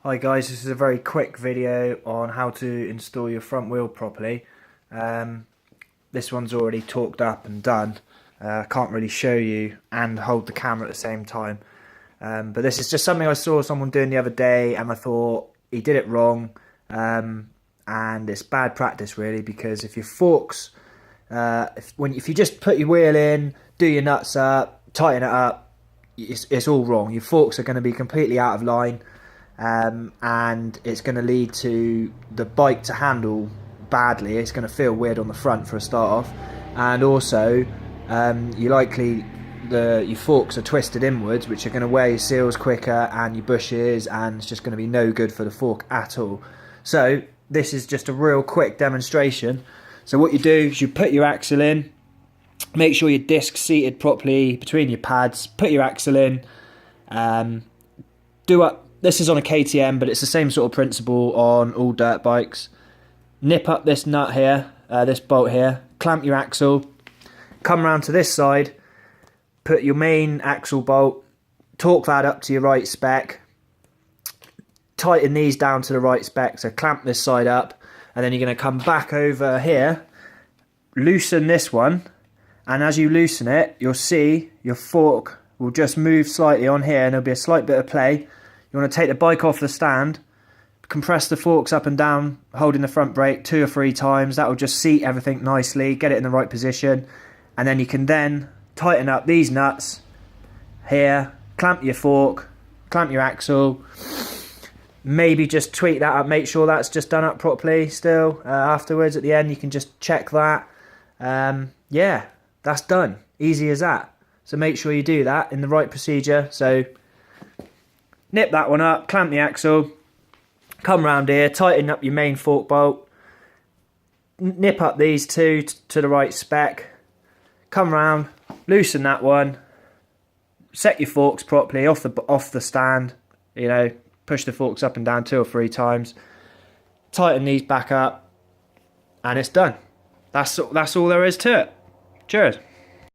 Hi guys, this is a very quick video on how to install your front wheel properly. This one's already torqued up and done. I can't really show you and hold the camera at the same time. But this is just something I saw someone doing the other day and I thought he did it wrong. And it's bad practice really, because if your forks, if you just put your wheel in, do your nuts up, tighten it up, it's all wrong. Your forks are going to be completely out of line. And it's going to lead to the bike to handle badly. It's going to feel weird on the front for a start off, and also your forks are twisted inwards, which are going to wear your seals quicker and your bushes, and it's just going to be no good for the fork at all. So this is just a real quick demonstration. So what you do is you put your axle in, make sure your disc's seated properly between your pads, put your axle in, this is on a KTM, but it's the same sort of principle on all dirt bikes. Nip up this nut here, this bolt here, clamp your axle, come around to this side, put your main axle bolt, torque that up to your right spec, tighten these down to the right spec, so clamp this side up, and then you're going to come back over here, loosen this one, and as you loosen it, you'll see your fork will just move slightly on here, and there'll be a slight bit of play. You want to take the bike off the stand, compress the forks up and down, holding the front brake 2 or 3 times. That will just seat everything nicely, get it in the right position. And then you can then tighten up these nuts here, clamp your fork, clamp your axle. Maybe just tweak that up, make sure that's just done up properly still. Afterwards, at the end, you can just check that. Yeah, that's done. Easy as that. So make sure you do that in the right procedure. So nip that one up, clamp the axle, come round here, tighten up your main fork bolt, nip up these two to the right spec, come round, loosen that one, set your forks properly off the stand, you know, push the forks up and down 2 or 3 times, tighten these back up, and it's done. That's all there is to it. Cheers.